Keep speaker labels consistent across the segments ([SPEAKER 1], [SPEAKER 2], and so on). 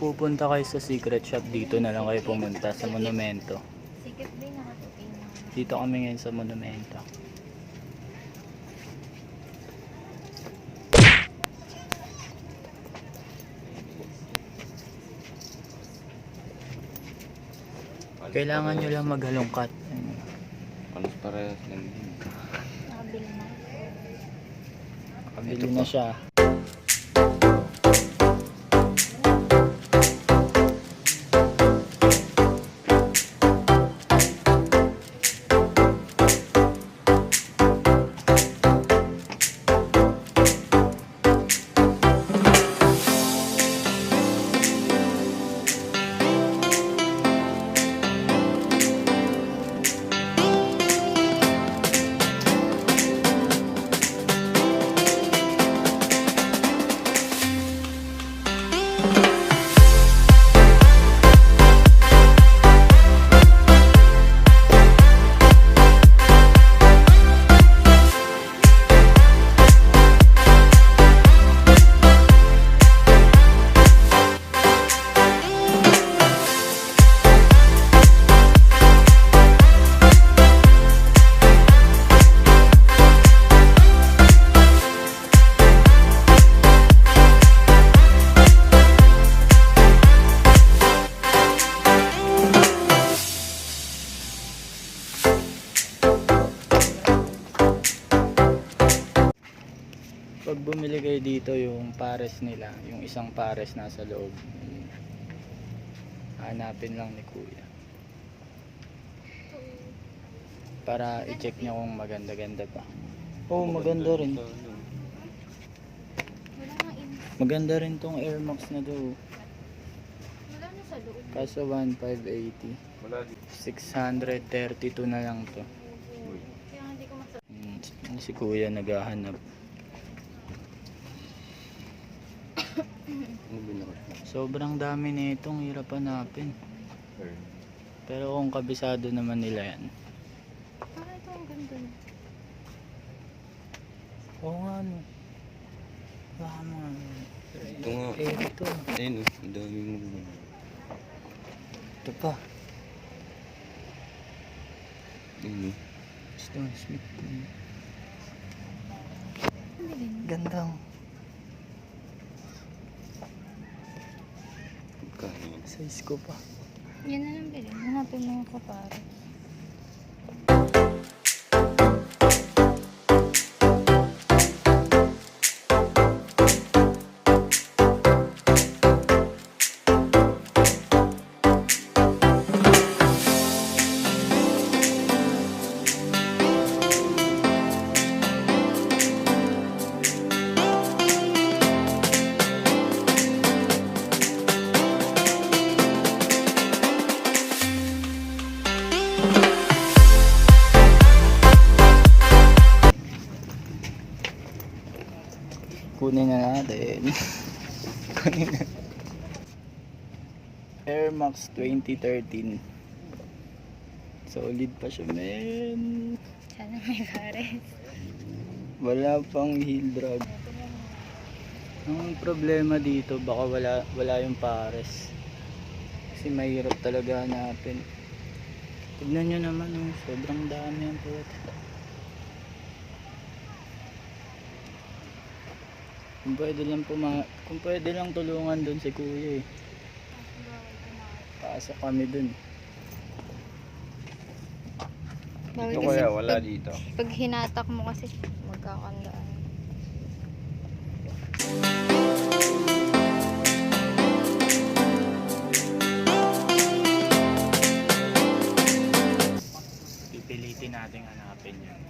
[SPEAKER 1] pupunta kayo sa secret shop, dito na lang kayo pumunta sa monumento.
[SPEAKER 2] Sikip din nakatukin na.
[SPEAKER 1] Dito kami ngayon sa monumento. Kailangan nyo lang maghalongkat.
[SPEAKER 3] Halos parehas lang din.
[SPEAKER 2] Nakabili na.
[SPEAKER 1] Nakabili na siya. Pag bumili kayo dito, yung pares nila, yung isang pares nasa loob, hanapin lang ni kuya para i-check nyo kung maganda-ganda pa. Oh, maganda rin.
[SPEAKER 2] Wala nga in.
[SPEAKER 1] Maganda rin tong Air Max na to.
[SPEAKER 2] Wala na sa loob.
[SPEAKER 1] Kaso 1,580.
[SPEAKER 3] Wala din.
[SPEAKER 1] 632 na lang to.
[SPEAKER 2] Kaya hindi ko masarap.
[SPEAKER 1] Si kuya naghahanap.
[SPEAKER 3] Ano binaka?
[SPEAKER 1] Sobrang dami nitong, hirap hanapin. Pero kung kabisado naman nila yan.
[SPEAKER 2] Parang ito ang ganda.
[SPEAKER 1] Oo nga no. Tama.
[SPEAKER 3] Ito nga.
[SPEAKER 1] Ito.
[SPEAKER 3] Ayun o. Ang dami mo.
[SPEAKER 1] Ito pa.
[SPEAKER 3] Ayun o.
[SPEAKER 1] Stone Smith.
[SPEAKER 2] Hindi din.
[SPEAKER 1] Ganda.
[SPEAKER 3] Pagkano yan?
[SPEAKER 1] Size ko pa.
[SPEAKER 2] Yan na lang bilhin. Hanapin mo yung kapares.
[SPEAKER 1] Kunin na natin. Kunin na. Air Max 2013. Solid pa siya, men.
[SPEAKER 2] Sana may pares.
[SPEAKER 1] Wala pang heel drag. Ang problema dito, baka wala yung pares. Kasi mahirap talaga hanapin. Tignan nyo naman, sobrang dami ang puwet. Kung pwede lang tulungan dun si kuya eh. Pasok kami dun.
[SPEAKER 2] Bawal
[SPEAKER 3] Ito
[SPEAKER 2] kasi
[SPEAKER 3] kaya wala dito.
[SPEAKER 2] pag hinatak mo kasi magkakandaan.
[SPEAKER 1] Pipilitin natin hanapin yun.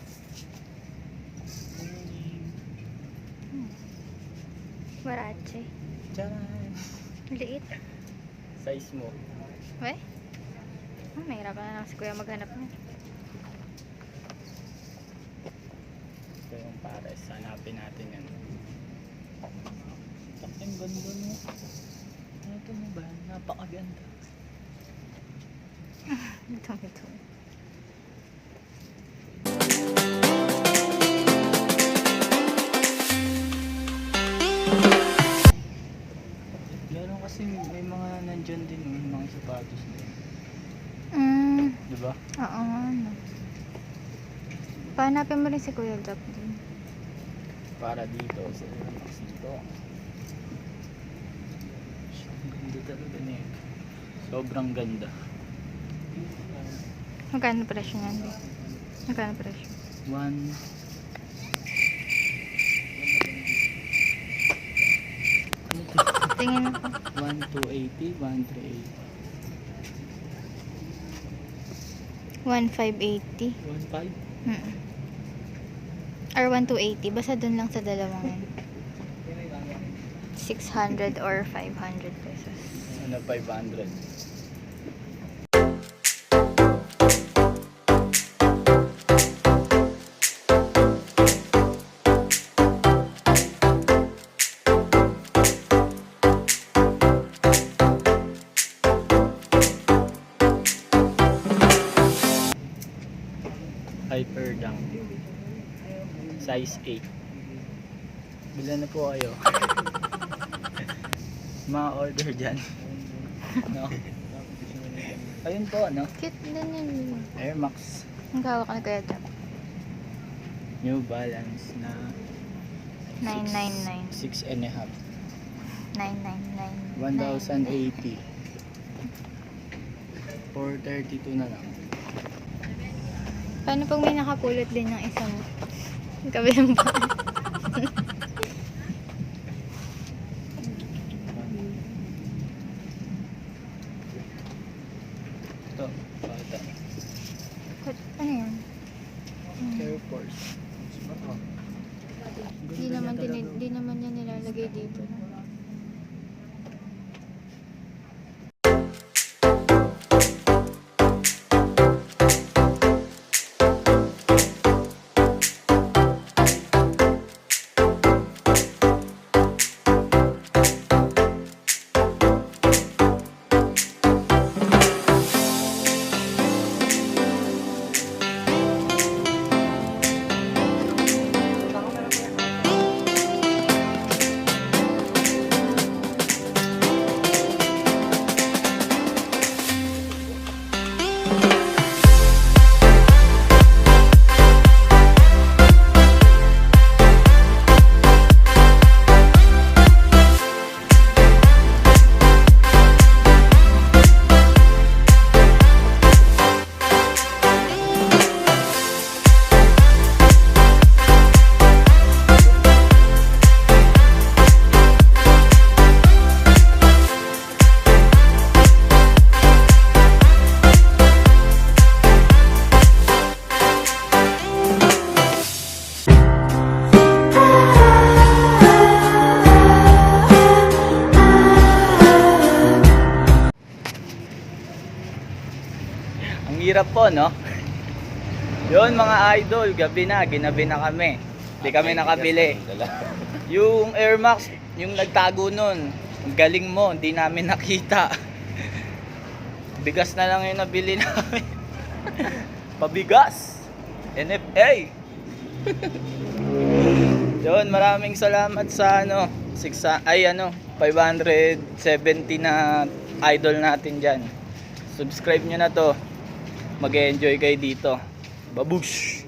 [SPEAKER 2] Warache.
[SPEAKER 1] Tcharan!
[SPEAKER 2] Liit.
[SPEAKER 1] Size mo.
[SPEAKER 2] We? Mahirapan na lang si kuya maghanap mo.
[SPEAKER 1] Ito yung pares. Hanapin natin yun. Ang ganda mo. Ito mo ba? Napakaganda.
[SPEAKER 2] Ito.
[SPEAKER 1] Meron kasi may mga nandyan din yung mga sapatos din. Diba?
[SPEAKER 2] Oo nga, ano. Pahanapin mo rin si Kuya Jap din.
[SPEAKER 1] Para dito sa Max dito. Ganda talaga niya. Sobrang ganda.
[SPEAKER 2] Magkano presyo niyan, Be? Magkano presyo?
[SPEAKER 1] One. Ano to?
[SPEAKER 2] Tingin ako.
[SPEAKER 1] 1,280, 1,380.
[SPEAKER 2] 1,580.
[SPEAKER 1] 1,500?
[SPEAKER 2] Or 1,280. Basta dun lang sa dalawang yan. 600 or 500 pesos.
[SPEAKER 1] Ano, 500. Hyper Dunk size 8. Bila na po kayo. Mga order dyan. No? Ayun po, no?
[SPEAKER 2] Cute din yun.
[SPEAKER 1] Air Max
[SPEAKER 2] Ang hawak ka na Kuya Jap.
[SPEAKER 1] New Balance na
[SPEAKER 2] 999.
[SPEAKER 1] 6 and a half.
[SPEAKER 2] 999.
[SPEAKER 1] 1,080. 432 na lang.
[SPEAKER 2] Paano pag may nakapulot din ng isang kabilang ba?
[SPEAKER 1] Ito, bata.
[SPEAKER 2] Ano yan?
[SPEAKER 1] Air Force.
[SPEAKER 2] Di naman yan nilalagay dito.
[SPEAKER 1] Ang hirap po, no? Yun mga idol, gabi na, ginabi na kami. Hindi kami nakabili. Yung Air Max, yung nagtago nun, ang galing mo, hindi namin nakita. Bigas na lang yung nabili namin. Pabigas. NFA. Yun, maraming salamat sa 570 na idol natin dyan. Subscribe nyo na to. Mag-enjoy kayo dito. Babush!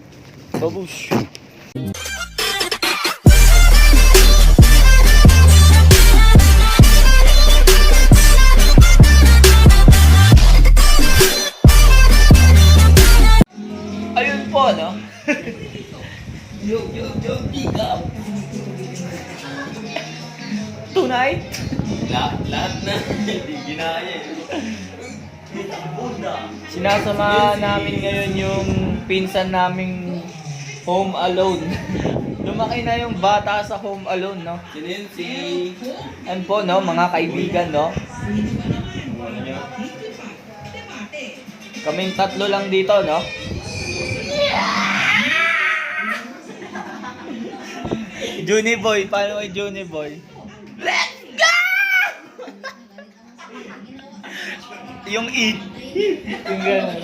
[SPEAKER 1] Babush! Ayun po, no? Yo, pick up! Tonight?
[SPEAKER 3] Lahat na. Hindi ginaya eh.
[SPEAKER 1] Sinasama namin ngayon yung pinsan naming Home Alone. Lumaki na yung bata sa Home Alone, no?
[SPEAKER 3] Sino yun? Si...
[SPEAKER 1] Yan po, no? Mga kaibigan, no? Kaming tatlo lang dito, no? Juni Boy, paano kay Juni Boy? Let's go! Yung E. Yung gano'n.